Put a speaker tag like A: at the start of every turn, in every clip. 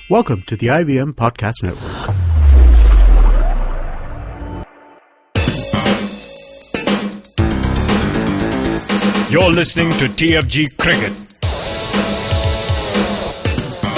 A: Welcome to the IVM Podcast Network.
B: You're listening to TFG Cricket.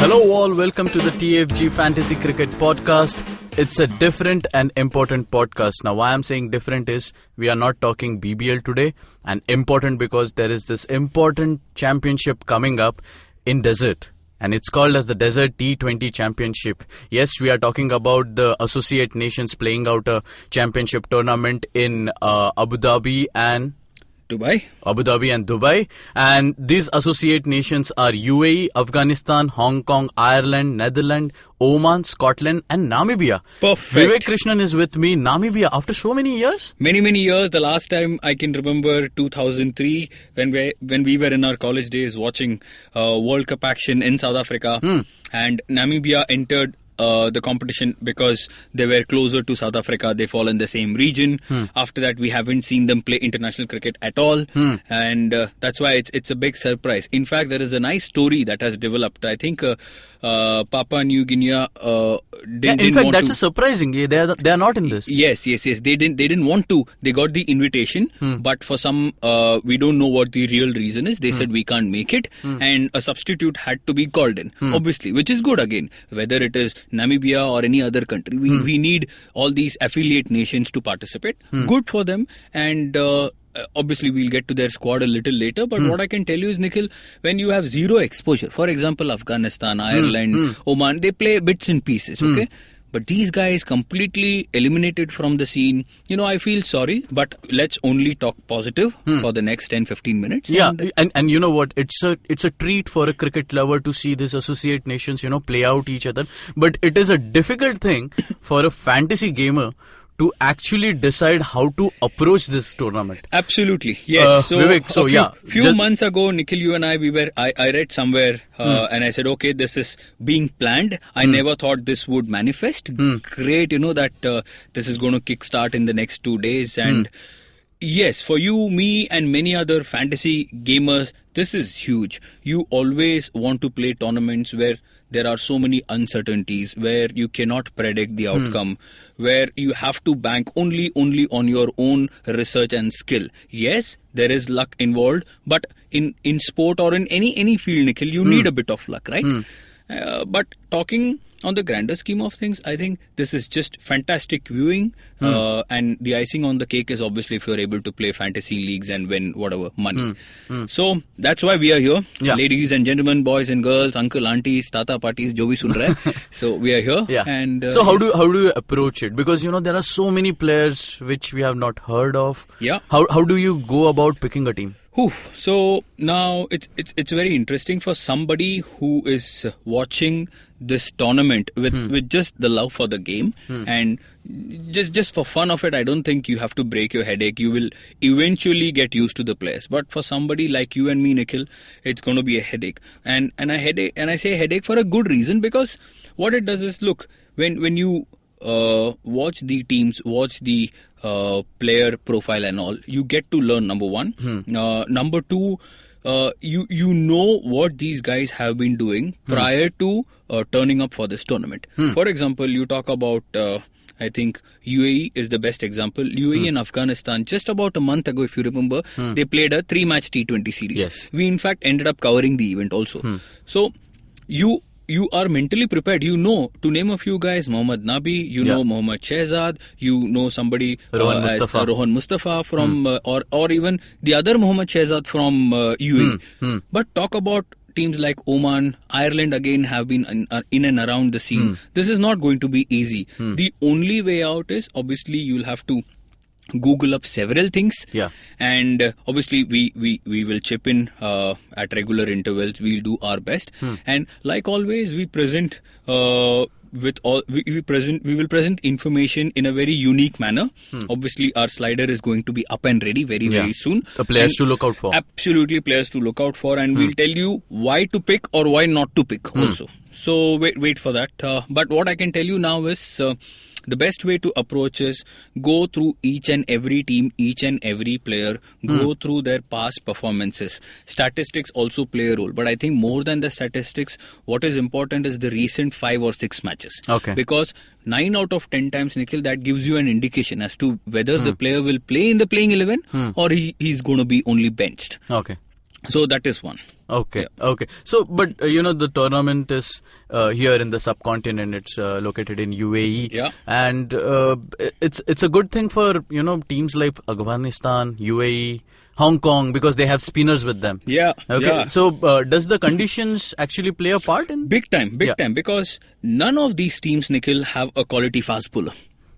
C: Hello all, welcome to the TFG Fantasy Cricket Podcast. It's a different and important podcast. Now why I'm saying different is we are not talking BBL today, and important because there is this important championship coming up in Desert. And it's called as the Desert T20 Championship. Yes, we are talking about the associate nations playing out a championship tournament in Abu Dhabi and Dubai. And these associate nations are UAE, Afghanistan, Hong Kong, Ireland, Netherlands, Oman, Scotland and Namibia.
D: Perfect.
C: Vivek Krishnan is with me. Namibia, after so many years?
D: Many years. The last time I can remember 2003 when we were in our college days watching World Cup action in South Africa. And Namibia entered the competition because they were closer to South Africa. They fall in the same region. After that, we haven't seen them play international cricket at all. And that's why it's a big surprise. In fact, there is a nice story that has developed. I think Papua New Guinea didn't want
C: that's
D: to.
C: Surprising. They are not in this.
D: Yes. They didn't want to. They got the invitation, but for some, we don't know what the real reason is. They said we can't make it, and a substitute had to be called in. Obviously, which is good again. Whether it is Namibia or any other country, we need all these affiliate nations to participate. Good for them, and obviously we'll get to their squad a little later, but what I can tell you is, Nikhil, when you have zero exposure, for example Afghanistan, Ireland, Oman, they play bits and pieces, okay? But these guys completely eliminated from the scene. You know, I feel sorry, but let's only talk positive for the next 10-15 minutes.
C: Yeah, and you know what? It's a treat for a cricket lover to see these associate nations, play out each other. But it is a difficult thing for a fantasy gamer to actually decide how to approach this tournament.
D: Absolutely, yes.
C: Few
D: months ago, Nikhil, you and I read somewhere and I said, okay, this is being planned. I never thought this would manifest. Great, that this is going to kickstart in the next 2 days. And yes, for you, me and many other fantasy gamers, this is huge. You always want to play tournaments where there are so many uncertainties, where you cannot predict the outcome, where you have to bank only on your own research and skill. Yes, there is luck involved, but in sport or in any field, Nikhil, you need a bit of luck, right? But talking on the grander scheme of things, I think this is just fantastic viewing. And the icing on the cake is obviously if you're able to play fantasy leagues and win whatever money. So that's why we are here.
C: Yeah.
D: Ladies and gentlemen, boys and girls, uncle, aunties, tata, parties, jo bhi sun rahe hai. So we are here.
C: Yeah.
D: And
C: so how do you approach it? Because there are so many players which we have not heard of.
D: Yeah.
C: How do you go about picking a team?
D: So now it's very interesting for somebody who is watching this tournament with just the love for the game and just for fun of it. I don't think you have to break your headache. You will eventually get used to the players. But for somebody like you and me, Nikhil, it's going to be a headache. And I say headache for a good reason, because what it does is, look, when you watch the teams, watch the player profile and all, you get to learn, number one. Number two, you know what these guys have been doing prior to turning up for this tournament. For example, you talk about I think UAE is the best example. UAE and Afghanistan, just about a month ago, if you remember, they played a 3-match T20 series.
C: Yes.
D: We in fact ended up covering the event also. So you are mentally prepared. You know, to name a few guys, Mohammad Nabi, know Mohammad Shehzad, somebody Rohan Mustafa from or even the other Mohammad Shehzad from UAE. But talk about teams like Oman, Ireland again have been in and around the scene. This is not going to be easy. The only way out is, obviously, you'll have to Google up several things, and obviously we will chip in at regular intervals. We'll do our best, and like always, we present we will present information in a very unique manner. Obviously, our slider is going to be up and ready very soon.
C: The players to look out for.
D: Absolutely, players to look out for, and we'll tell you why to pick or why not to pick also. So wait for that. But what I can tell you now is the best way to approach is go through each and every team, each and every player, go through their past performances. Statistics also play a role, but I think more than the statistics, what is important is the recent 5 or 6 matches.
C: Okay.
D: Because 9 out of 10 times, Nikhil, that gives you an indication as to whether the player will play in the playing 11 or he's going to be only benched.
C: Okay.
D: So that is one.
C: Okay, okay. So, but the tournament is here in the subcontinent. It's located in UAE.
D: Yeah.
C: And it's a good thing for teams like Afghanistan, UAE, Hong Kong, because they have spinners with them.
D: Yeah.
C: Okay.
D: Yeah.
C: So, does the conditions actually play a part in?
D: Big time, because none of these teams, Nikhil, have a quality fast bowler.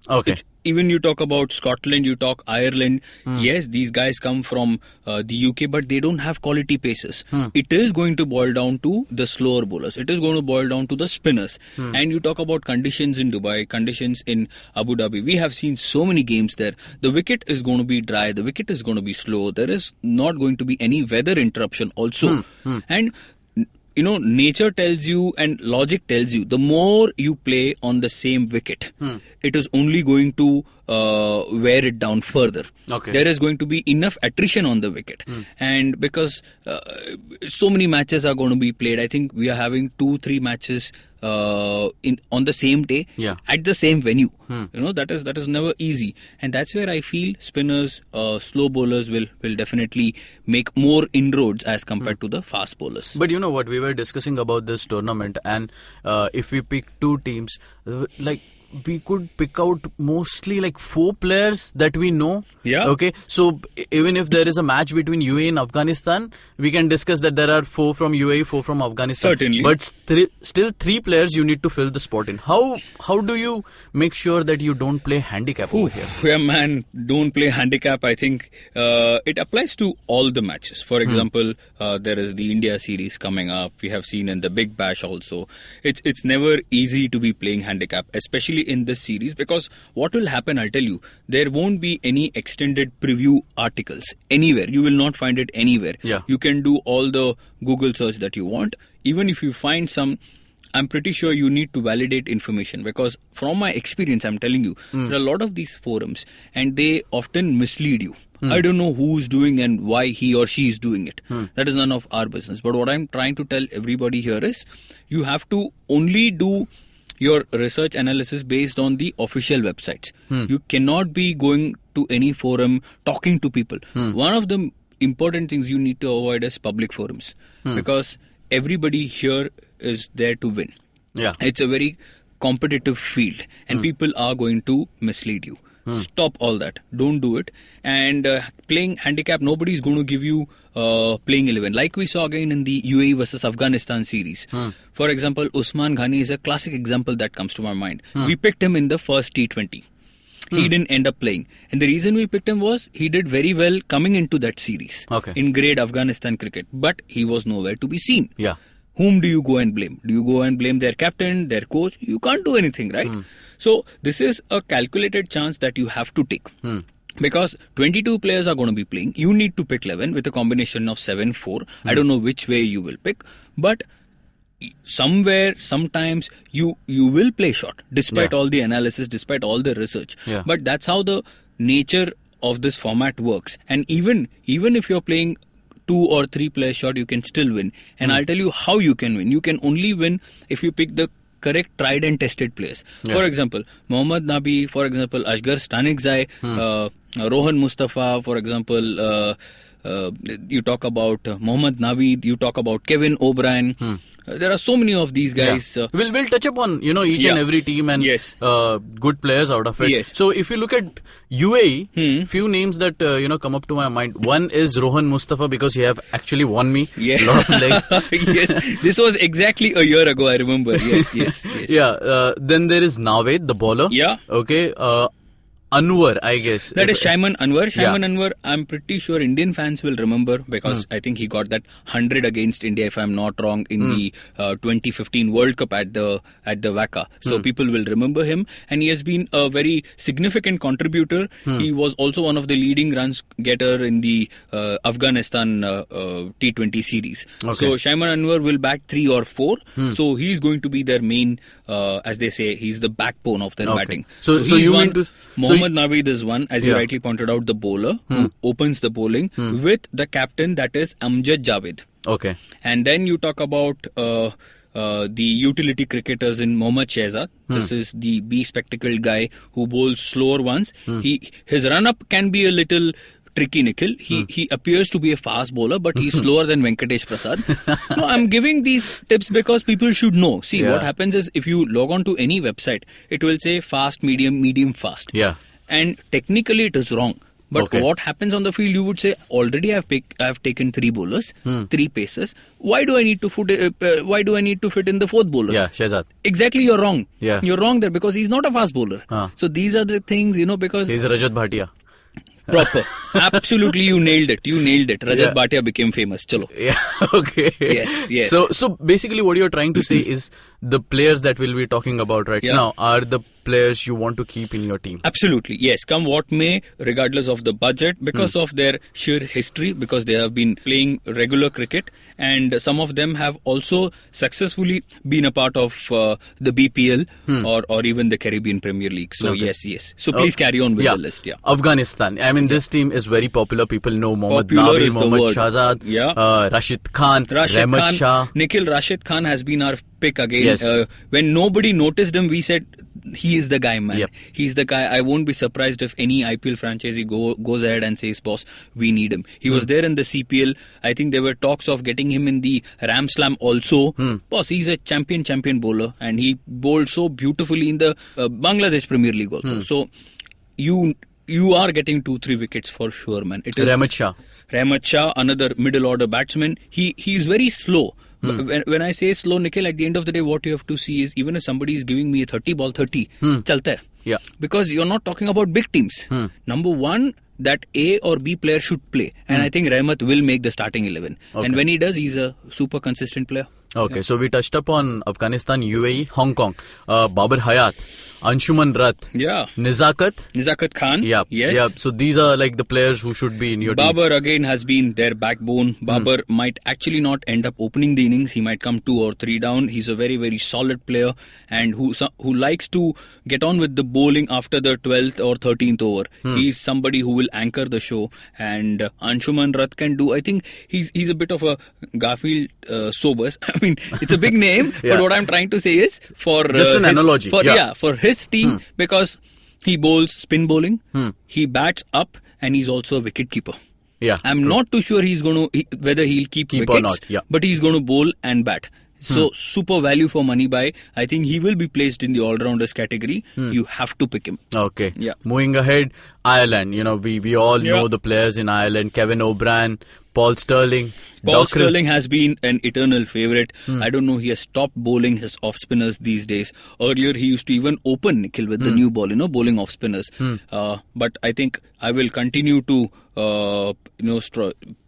C: Okay.
D: Even you talk about Scotland, you talk Ireland. Yes, these guys come from the UK, but they don't have quality pacers. It is going to boil down to the slower bowlers. It is going to boil down to the spinners. And you talk about conditions in Dubai, conditions in Abu Dhabi. We have seen so many games there. The wicket is going to be dry. The wicket is going to be slow. There is not going to be any weather interruption also. And nature tells you and logic tells you the more you play on the same wicket, it is only going to wear it down further.
C: Okay.
D: There is going to be enough attrition on the wicket. And because so many matches are going to be played, I think we are having 2-3 matches on the same day at the same venue. That is never easy, and that's where I feel spinners, slow bowlers will definitely make more inroads as compared to the fast bowlers.
C: But you know what, we were discussing about this tournament, and if we pick 2 teams, we could pick out mostly like 4 players that we know.
D: Yeah.
C: Okay. So even if there is a match between UAE and Afghanistan, we can discuss that there are 4 from UAE, 4 from Afghanistan.
D: Certainly.
C: But still 3 players you need to fill the spot in. How do you make sure that you don't play handicap over here?
D: Yeah, man, don't play handicap. I think it applies to all the matches. For example, there is the India series coming up. We have seen in the Big Bash also. It's never easy to be playing handicap, especially in this series, because what will happen, I'll tell you, there won't be any extended preview articles anywhere. You will not find it anywhere.
C: Yeah.
D: You can do all the Google search that you want. Even if you find some, I'm pretty sure you need to validate information, because from my experience, I'm telling you, there are a lot of these forums and they often mislead you. I don't know who's doing and why he or she is doing it. That is none of our business. But what I'm trying to tell everybody here is you have to only do your research analysis based on the official websites. You cannot be going to any forum talking to people. One of the important things you need to avoid is public forums, because everybody here is there to win.
C: Yeah.
D: It's a very competitive field and people are going to mislead you. Stop all that. Don't do it. And playing handicap, nobody is going to give you playing 11. Like we saw again in the UAE versus Afghanistan series. For example, Usman Ghani is a classic example that comes to my mind. We picked him in the first T20. He didn't end up playing. And the reason we picked him was he did very well coming into that series in grade Afghanistan cricket. But he was nowhere to be seen.
C: Yeah.
D: Whom do you go and blame? Do you go and blame their captain, their coach? You can't do anything, right? So this is a calculated chance that you have to take. Because 22 players are going to be playing. You need to pick 11 with a combination of 7-4. I don't know which way you will pick. But somewhere, sometimes you will play short, despite all the analysis, despite all the research. But that's how the nature of this format works. And even if you're playing 2 or 3 players short, you can still win. And I'll tell you how you can win. You can only win if you pick the correct, tried and tested players. For example, Mohammad Nabi, for example, Ashgar Stanikzai, Rohan Mustafa, for example, you talk about Mohammad Naveed, you talk about Kevin O'Brien. There are so many of these guys.
C: We'll touch upon each and every team and good players out of it. So if you look at UAE, few names that come up to my mind. One is Rohan Mustafa, because he have actually won me a lot of legs.
D: Yes, this was exactly a year ago, I remember. Yes.
C: Yeah. Then there is Naveed, the bowler.
D: Yeah.
C: Okay. Anwar, I guess.
D: That is Shaiman Anwar.
C: Yeah.
D: Anwar, I'm pretty sure Indian fans will remember because I think he got that 100 against India, if I'm not wrong, in the 2015 World Cup at the WACA. So people will remember him, and he has been a very significant contributor. He was also one of the leading runs getter in the Afghanistan T20 series.
C: Okay.
D: So Shaiman Anwar will bat 3 or 4. So he's going to be their main, as they say, he's the backbone of their batting.
C: So
D: he's
C: you
D: one.
C: mean to...
D: Mohammad Naveed is one, as you rightly pointed out, the bowler who opens the bowling with the captain, that is Amjad Javed.
C: Okay.
D: And then you talk about the utility cricketers in Mohammad Shehzad. This is the B-spectacled guy who bowls slower ones. His run-up can be a little tricky, Nikhil. He appears to be a fast bowler, but he's slower than Venkatesh Prasad. No, I'm giving these tips because people should know. See, what happens is if you log on to any website, it will say fast, medium, fast.
C: Yeah.
D: And technically it is wrong. But what happens on the field, you would say, already I've taken 3 bowlers, 3 pacers. Why do I need to fit in the 4th bowler?
C: Yeah, Shehzad.
D: Exactly, you're wrong.
C: Yeah.
D: You're wrong there because he's not a fast bowler. So these are the things, because...
C: He's Rajat Bhatia.
D: Proper. Absolutely, you nailed it. Rajat Bhatia became famous. Chalo.
C: Yeah, okay.
D: Yes.
C: So basically what you're trying to say is the players that we'll be talking about right now are the players you want to keep in your team.
D: Absolutely, yes. Come what may, regardless of the budget, because of their sheer history, because they have been playing regular cricket, and some of them have also successfully been a part of the BPL or even the Caribbean Premier League. So yes. So please carry on with the list. Yeah.
C: Afghanistan. I mean, this team is very popular. People know Mohammad
D: Popular
C: Nabi,
D: is the
C: Mohammad
D: word.
C: Shahzad, Rashid Khan, Rahmat Shah.
D: Nikhil, Rashid Khan has been our pick again.
C: Yes.
D: When nobody noticed him, we said, he is the guy, man.
C: Yep.
D: He's the guy. I won't be surprised if any IPL franchisee goes ahead and says, boss, we need him. He was there in the CPL. I think there were talks of getting him in the Ram Slam also. Boss, he's a champion bowler, and he bowled so beautifully in the Bangladesh Premier League also. So you are getting 2-3 wickets for sure, man. It is Rahmat Shah, another middle order batsman. He's very slow. When I say slow, Nikhil, at the end of the day, what you have to see is even if somebody is giving me a 30 ball 30, chalta hai.
C: Yeah.
D: Because you're not talking about big teams. Number one, that A or B player should play. And I think Rahmat will make the starting 11. And when he does, he's a super consistent player.
C: Okay, so we touched upon Afghanistan, UAE, Hong Kong, Babar Hayat, Anshuman Rath, Nizakat Khan.
D: Yes.
C: Yeah. So these are like the players who should be in your team.
D: Babar again has been their backbone. Babar might actually not end up opening the innings. He might come 2 or 3 down. He's a very, very solid player and who likes to get on with the bowling after the 12th or 13th over. He's somebody who will anchor the show, and Anshuman Rath can do. I think he's a bit of a Garfield Sobers. I mean, it's a big name, but what I'm trying to say is for
C: just an analogy.
D: For his team, because he bowls spin bowling, he bats up, and he's also a wicket keeper.
C: Yeah,
D: I'm not too sure whether he'll keep wickets
C: or not. Yeah.
D: But he's going to bowl and bat. So super value for money buy. I think he will be placed in the all-rounders category. You have to pick him.
C: Okay.
D: Yeah.
C: Moving ahead, Ireland. We all know the players in Ireland. Kevin O'Brien, Paul Sterling.
D: Sterling has been an eternal favourite. I don't know, he has stopped bowling his off-spinners these days. Earlier, he used to even open Nikhil with the new ball, bowling off-spinners. But I think I will continue to,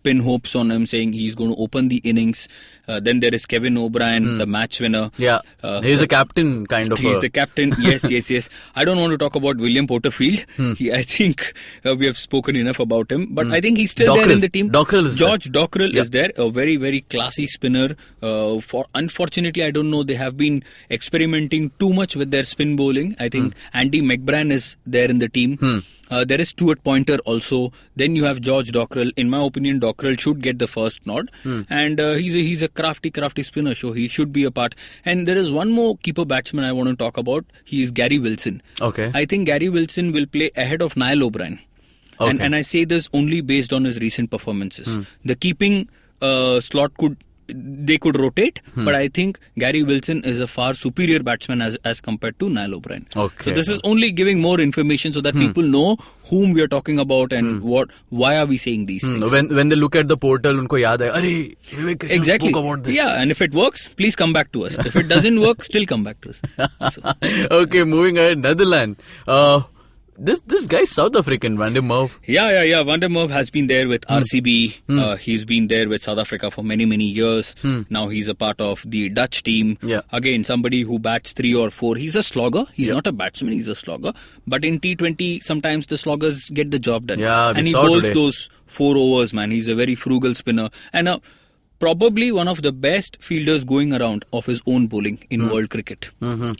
D: pin hopes on him, saying he's going to open the innings. Then there is Kevin O'Brien, the match winner.
C: Yeah, he's a captain kind of.
D: He's the captain, yes. I don't want to talk about William Porterfield. I think we have spoken enough about him. But I think he's still there in the team. George Dockrell is there, a very, very classy spinner. Unfortunately, I don't know, they have been experimenting too much with their spin bowling. I think Andy McBride is there in the team. There is Stuart Pointer also. Then you have George Dockrell. In my opinion, Dockrell should get the first nod. And he's a crafty spinner, so he should be a part. And there is one more keeper batsman I want to talk about. He is Gary Wilson.
C: Okay.
D: I think Gary Wilson will play ahead of Niall O'Brien. Okay. And I say this only based on his recent performances. The keeping slot could rotate, but I think Gary Wilson is a far superior batsman as compared to Niall O'Brien.
C: Okay.
D: So this is only giving more information so that people know whom we are talking about and why are we saying these things.
C: When they look at the portal, unko yaad hai, Arey, Vivek Krishnan
D: exactly.
C: spoke about this.
D: Yeah, and if it works, please come back to us. If it doesn't work, still come back to us.
C: Okay, moving ahead, Netherlands. this guy's South African, Van der Merwe.
D: Yeah. Van der Merwe has been there with RCB. He's been there with South Africa for many, many years. Now he's a part of the Dutch team.
C: Yeah.
D: Again, somebody who bats 3 or 4. He's a slogger. He's not a batsman. He's a slogger. But in T20, sometimes the sloggers get the job done.
C: Yeah,
D: and he bowls those 4 overs, man. He's a very frugal spinner. And probably one of the best fielders going around of his own bowling in world cricket.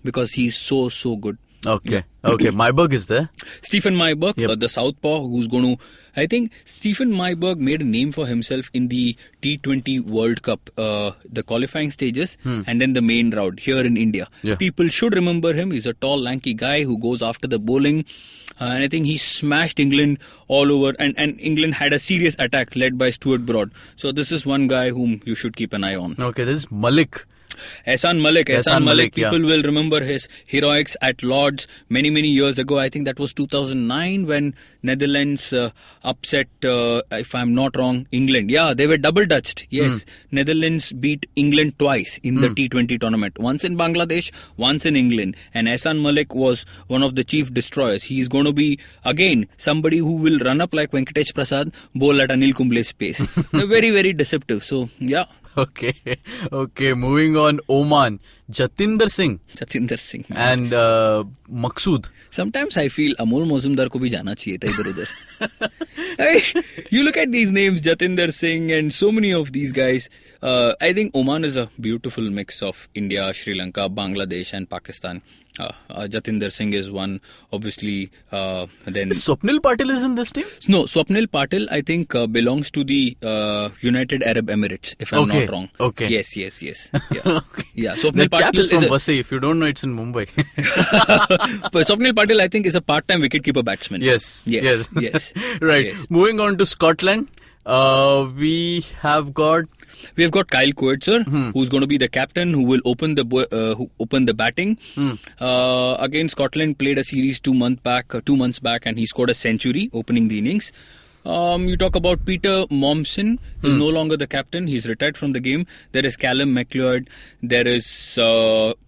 D: Because he's so good.
C: Okay. Myberg is there.
D: Stephen Myberg, the southpaw who's going to... I think Stephen Myberg made a name for himself in the T20 World Cup, the qualifying stages, and then the main round here in India.
C: Yeah.
D: People should remember him. He's a tall, lanky guy who goes after the bowling. And I think he smashed England all over. And England had a serious attack led by Stuart Broad. So this is one guy whom you should keep an eye on.
C: Okay, this is Malik.
D: Ehsan Malik. People
C: yeah.
D: will remember his heroics at Lord's many years ago. I think that was 2009 when Netherlands upset, if I'm not wrong, England. Yeah, they were double Dutched. Yes, Netherlands beat England twice in the T20 tournament. Once in Bangladesh, once in England. And Ehsan Malik was one of the chief destroyers. He's going to be, again, somebody who will run up like Venkatesh Prasad, bowl at Anil Kumble's pace. They're very deceptive. So, yeah.
C: Okay. Moving on, Oman, Jatinder Singh and Maqsood.
D: Sometimes I feel Amol Mozumdar ko bhi jana chahiye tha idhar udhar. You look at these names, Jatinder Singh and so many of these guys. I think Oman is a beautiful mix of India, Sri Lanka, Bangladesh and Pakistan. Jatinder Singh is one, obviously. Then
C: Swapnil Patil is in this team?
D: No, Swapnil Patil, I think, belongs to the United Arab Emirates, if I'm not wrong.
C: Okay.
D: Yes. Yeah.
C: Okay.
D: Yeah. Swapnil
C: the chap
D: Patil
C: is from Vasai. If you don't know, it's in Mumbai.
D: But Swapnil Patil, I think, is a part-time wicketkeeper batsman.
C: Yes. Right.
D: Yes.
C: Moving on to Scotland, we have got
D: Kyle Coetzer, who's going to be the captain, who will open the batting. Again, Scotland played a series 2 months back, and he scored a century opening the innings. You talk about Peter Momsen, who's no longer the captain. He's retired from the game. There is Callum McLeod. There is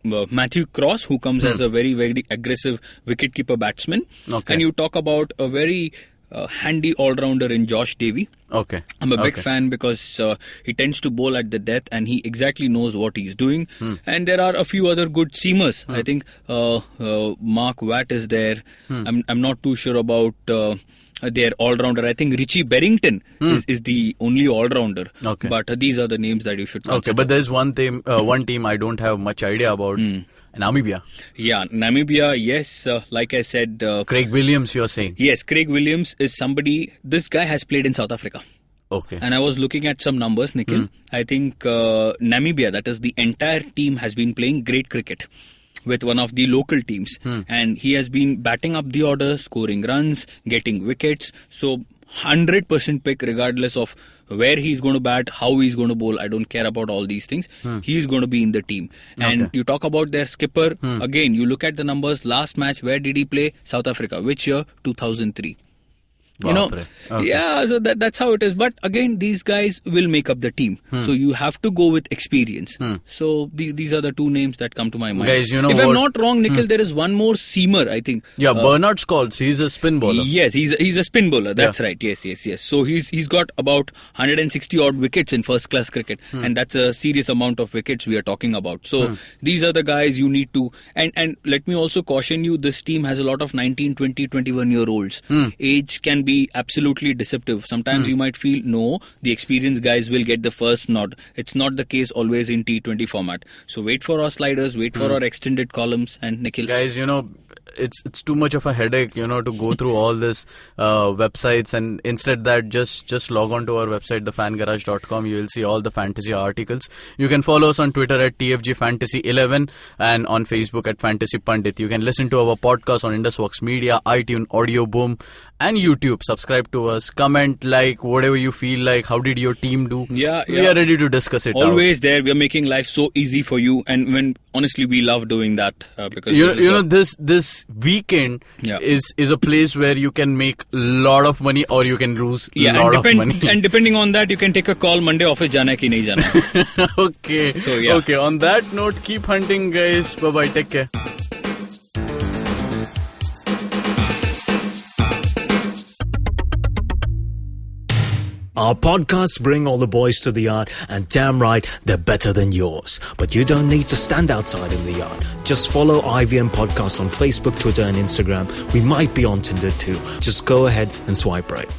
D: Matthew Cross, who comes as a very aggressive wicketkeeper batsman.
C: Okay.
D: And you talk about a very handy all-rounder in Josh Davey.
C: Okay.
D: I'm a big fan because he tends to bowl at the death and he exactly knows what he's doing. And there are a few other good seamers. I think Mark Watt is there. I'm not too sure about their all-rounder. I think Richie Berrington is the only all-rounder.
C: Okay.
D: But these are the names that you should consider.
C: Okay, but there's one team I don't have much idea about. Namibia.
D: Yeah, Namibia, yes. Like I said...
C: Craig Williams, you're saying?
D: Yes, Craig Williams is somebody... This guy has played in South Africa.
C: Okay.
D: And I was looking at some numbers, Nikhil. I think Namibia, that is the entire team, has been playing great cricket with one of the local teams. And he has been batting up the order, scoring runs, getting wickets. So 100% pick regardless of where he's going to bat, how he's going to bowl. I don't care about all these things. He's going to be in the team. And you talk about their skipper. Again, you look at the numbers. Last match, where did he play? South Africa. Which year? 2003. You know, yeah, so that's how it is. But again, these guys will make up the team. So you have to go with experience. So these are the two names that come to my mind.
C: Guys, you know
D: if I'm not wrong, Nikhil, there is one more seamer, I think.
C: Yeah, Bernard Scholz. He's a spin bowler.
D: Yes, he's a spin bowler. That's right. Yes. So he's got about 160 odd wickets in first class cricket, and that's a serious amount of wickets we are talking about. So these are the guys you need to. And let me also caution you: this team has a lot of 19, 20, 21-year-olds. Age can be absolutely deceptive. Sometimes you might feel, no, the experienced guys will get the first nod. It's not the case always in T20 format. So wait for our sliders, wait for our extended columns, and Nikhil.
C: Guys, you know, it's too much of a headache, you know, to go through all this websites, and instead that just log on to our website, thefangarage.com. You will see all the fantasy articles. You can follow us on Twitter at TFG Fantasy 11 and on Facebook at Fantasy Pundit. You can listen to our podcast on IndusVox Media, iTunes, Audio Boom, and YouTube. Subscribe to us, comment, like, whatever you feel like. How did your team do?
D: Yeah.
C: We are ready to discuss it.
D: Always there. We are making life so easy for you, and when honestly we love doing that because
C: this weekend is a place where you can make a lot of money or you can lose a lot of money.
D: And depending on that, you can take a call Monday office jana hai ki nahi jana.
C: Okay.
D: So, yeah.
C: Okay. On that note, keep hunting, guys. Bye bye. Take care.
B: Our podcasts bring all the boys to the yard, and damn right, they're better than yours. But you don't need to stand outside in the yard. Just follow IVM Podcasts on Facebook, Twitter, and Instagram. We might be on Tinder too. Just go ahead and swipe right.